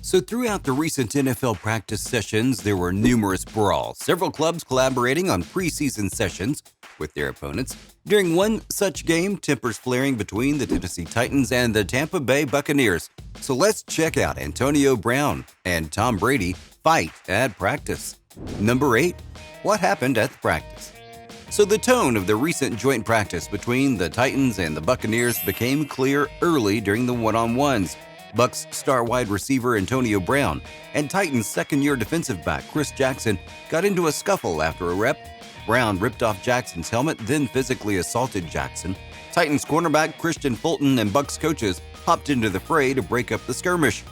So, throughout the recent NFL practice sessions, there were numerous brawls, several clubs collaborating on preseason sessions with their opponents. During one such game, tempers flaring between the Tennessee Titans and the Tampa Bay Buccaneers. So, let's check out Antonio Brown and Tom Brady fight at practice. Number 8. What happened at the practice? So, the tone of the recent joint practice between the Titans and the Buccaneers became clear early during the one-on-ones. Bucs star wide receiver Antonio Brown and Titans second-year defensive back Chris Jackson got into a scuffle after a rep. Brown ripped off Jackson's helmet, then physically assaulted Jackson. Titans cornerback Christian Fulton and Bucs coaches hopped into the fray to break up the skirmish.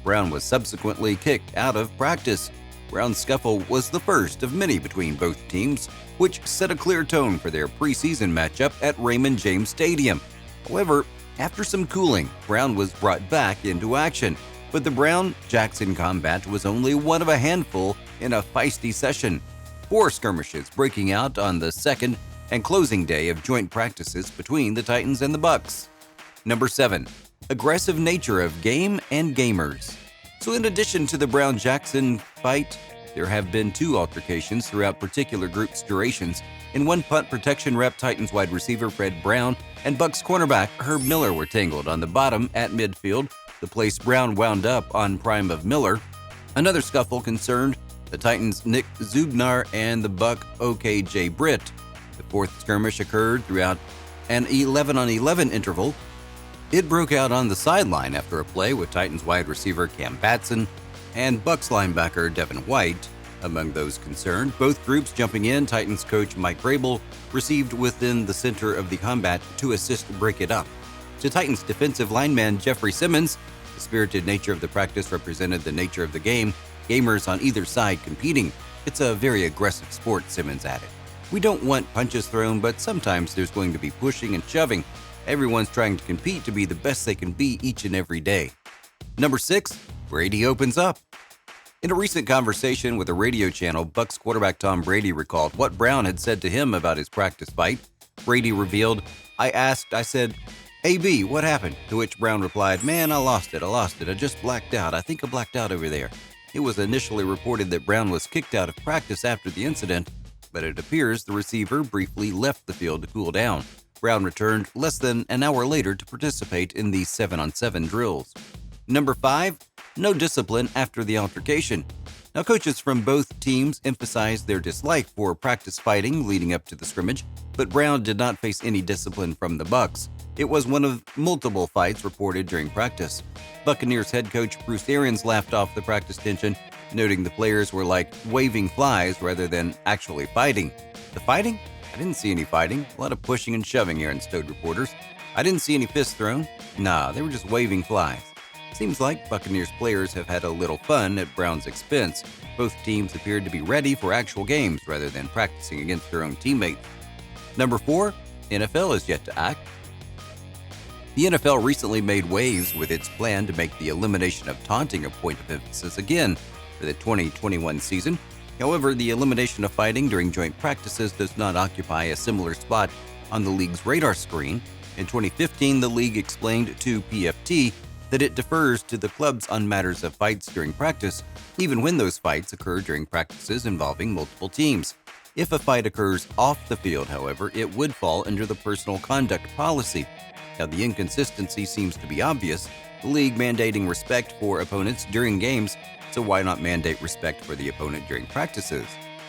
Brown was subsequently kicked out of practice. Brown's scuffle was the first of many between both teams, which set a clear tone for their preseason matchup at Raymond James Stadium. However, after some cooling, Brown was brought back into action, but the Brown-Jackson combat was only one of a handful in a feisty session. 4 skirmishes breaking out on the second and closing day of joint practices between the Titans and the Bucs. Number 7. Aggressive nature of game and gamers. So in addition to the Brown-Jackson fight, there have been 2 altercations throughout particular groups' durations. In one punt protection rep, Titans wide receiver Fred Brown and Bucs cornerback Herb Miller were tangled on the bottom at midfield, the place Brown wound up on prime of Miller. Another scuffle concerned the Titans' Nick Zubnar and the Buc O.K.J. Britt. The 4th skirmish occurred throughout an 11-on-11 interval. It broke out on the sideline after a play with Titans wide receiver Cam Batson and Bucs linebacker Devin White among those concerned. Both groups jumping in, Titans coach Mike Vrabel received within the center of the combat to assist break it up. To Titans defensive lineman Jeffrey Simmons, the spirited nature of the practice represented the nature of the game, gamers on either side competing. It's a very aggressive sport, Simmons added. We don't want punches thrown, but sometimes there's going to be pushing and shoving. Everyone's trying to compete to be the best they can be each and every day. Number 6. Brady opens up. In a recent conversation with a radio channel, Bucs quarterback Tom Brady recalled what Brown had said to him about his practice fight. Brady revealed, I said, AB, what happened? To which Brown replied, man, I lost it. I just blacked out. I think I blacked out over there. It was initially reported that Brown was kicked out of practice after the incident, but it appears the receiver briefly left the field to cool down. Brown returned less than an hour later to participate in the 7-on-7 drills. Number 5. No discipline after the altercation. Now, coaches from both teams emphasized their dislike for practice fighting leading up to the scrimmage, but Brown did not face any discipline from the Bucs. It was one of multiple fights reported during practice. Buccaneers head coach Bruce Arians laughed off the practice tension, noting the players were like waving flies rather than actually fighting. The fighting? I didn't see any fighting. A lot of pushing and shoving, Aaron told reporters. I didn't see any fists thrown. Nah, they were just waving flies. Seems like Buccaneers players have had a little fun at Brown's expense. Both teams appeared to be ready for actual games rather than practicing against their own teammates. Number 4. NFL is yet to act. The NFL recently made waves with its plan to make the elimination of taunting a point of emphasis again for the 2021 season. However, the elimination of fighting during joint practices does not occupy a similar spot on the league's radar screen. In 2015, the league explained to PFT that it defers to the clubs on matters of fights during practice, even when those fights occur during practices involving multiple teams. If a fight occurs off the field, however, it would fall under the personal conduct policy. Now, the inconsistency seems to be obvious, the league mandating respect for opponents during games, so why not mandate respect for the opponent during practices?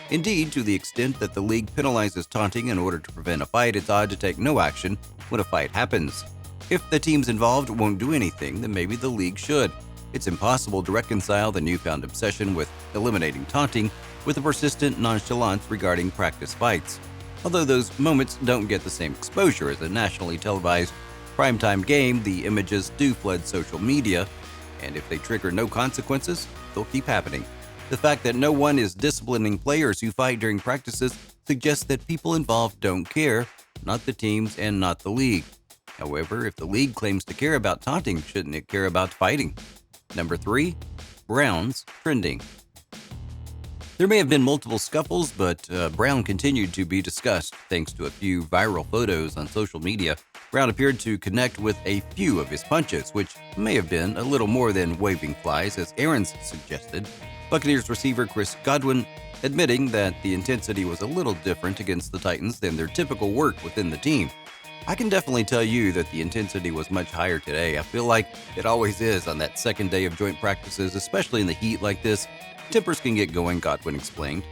Indeed, to the extent that the league penalizes taunting in order to prevent a fight, it's odd to take no action when a fight happens. If the teams involved won't do anything, then maybe the league should. It's impossible to reconcile the newfound obsession with eliminating taunting with the persistent nonchalance regarding practice fights. Although those moments don't get the same exposure as a nationally televised primetime game, the images do flood social media, and if they trigger no consequences, they'll keep happening. The fact that no one is disciplining players who fight during practices suggests that people involved don't care, not the teams and not the league. However, if the league claims to care about taunting, shouldn't it care about fighting? Number 3. Browns trending. There may have been multiple scuffles, but Brown continued to be discussed thanks to a few viral photos on social media. Brown appeared to connect with a few of his punches, which may have been a little more than waving flies, as Aaron's suggested. Buccaneers receiver Chris Godwin admitting that the intensity was a little different against the Titans than their typical work within the team. I can definitely tell you that the intensity was much higher today. I feel like it always is on that second day of joint practices, especially in the heat like this. Tempers can get going, Godwin explained.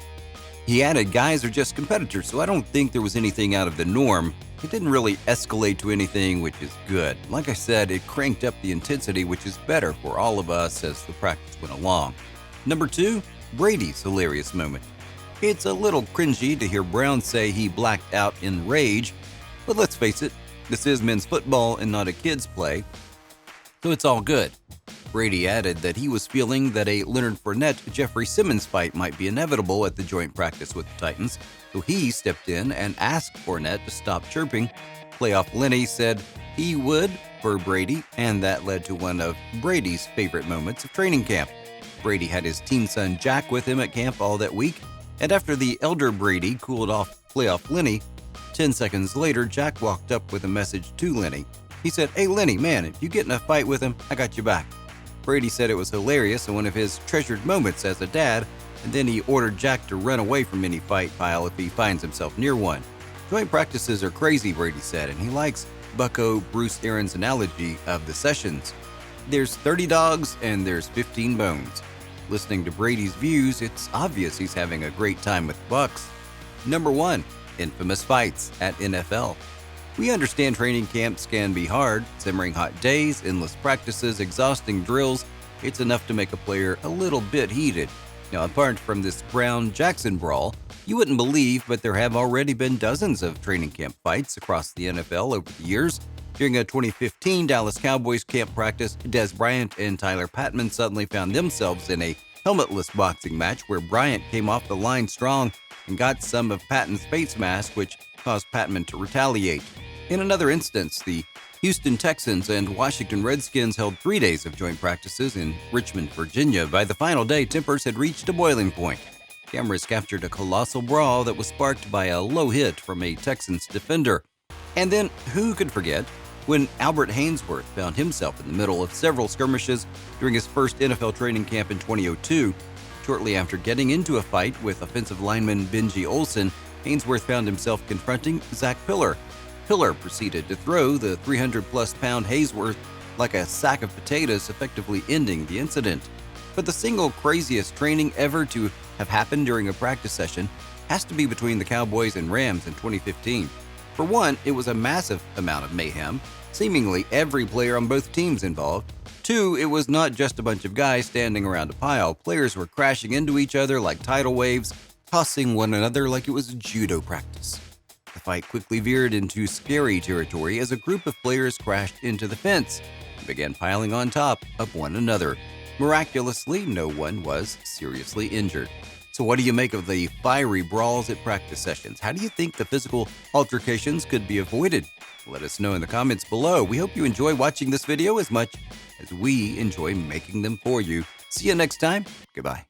He added, guys are just competitors, so I don't think there was anything out of the norm. It didn't really escalate to anything, which is good. Like I said, it cranked up the intensity, which is better for all of us as the practice went along. Number 2, Brady's hilarious moment. It's a little cringy to hear Brown say he blacked out in rage, but let's face it, this is men's football and not a kid's play, so it's all good. Brady added that he was feeling that a Leonard Fournette-Jeffrey Simmons fight might be inevitable at the joint practice with the Titans, so he stepped in and asked Fournette to stop chirping. Playoff Lenny said he would for Brady, and that led to one of Brady's favorite moments of training camp. Brady had his teen son Jack with him at camp all that week, and after the elder Brady cooled off Playoff Lenny, 10 seconds later, Jack walked up with a message to Lenny. He said, "Hey Lenny, man, if you get in a fight with him, I got your back." Brady said it was hilarious and one of his treasured moments as a dad, and then he ordered Jack to run away from any fight pile if he finds himself near one. Joint practices are crazy, Brady said, and he likes Bucko Bruce Aaron's analogy of the sessions. There's 30 dogs and there's 15 bones. Listening to Brady's views, it's obvious he's having a great time with the Bucs. Number 1, infamous fights at NFL. We understand training camps can be hard, simmering hot days, endless practices, exhausting drills. It's enough to make a player a little bit heated. Now, apart from this Brown-Jackson brawl, you wouldn't believe, but there have already been dozens of training camp fights across the NFL over the years. During a 2015 Dallas Cowboys camp practice, Des Bryant and Tyler Patman suddenly found themselves in a helmetless boxing match where Bryant came off the line strong and got some of Patton's face mask, which caused Patman to retaliate. In another instance, the Houston Texans and Washington Redskins held 3 days of joint practices in Richmond, Virginia. By the final day, tempers had reached a boiling point. Cameras captured a colossal brawl that was sparked by a low hit from a Texans defender. And then, who could forget when Albert Haynesworth found himself in the middle of several skirmishes during his first NFL training camp in 2002. Shortly after getting into a fight with offensive lineman Benji Olsen, Haynesworth found himself confronting Zach Pillar. Pillar proceeded to throw the 300-plus-pound Haynesworth like a sack of potatoes, effectively ending the incident. But the single craziest training ever to have happened during a practice session has to be between the Cowboys and Rams in 2015. For one, it was a massive amount of mayhem, seemingly every player on both teams involved. 2, it was not just a bunch of guys standing around a pile. Players were crashing into each other like tidal waves, tossing one another like it was a judo practice. The fight quickly veered into scary territory as a group of players crashed into the fence and began piling on top of one another. Miraculously, no one was seriously injured. So what do you make of the fiery brawls at practice sessions? How do you think the physical altercations could be avoided? Let us know in the comments below. We hope you enjoy watching this video as much as we enjoy making them for you. See you next time. Goodbye.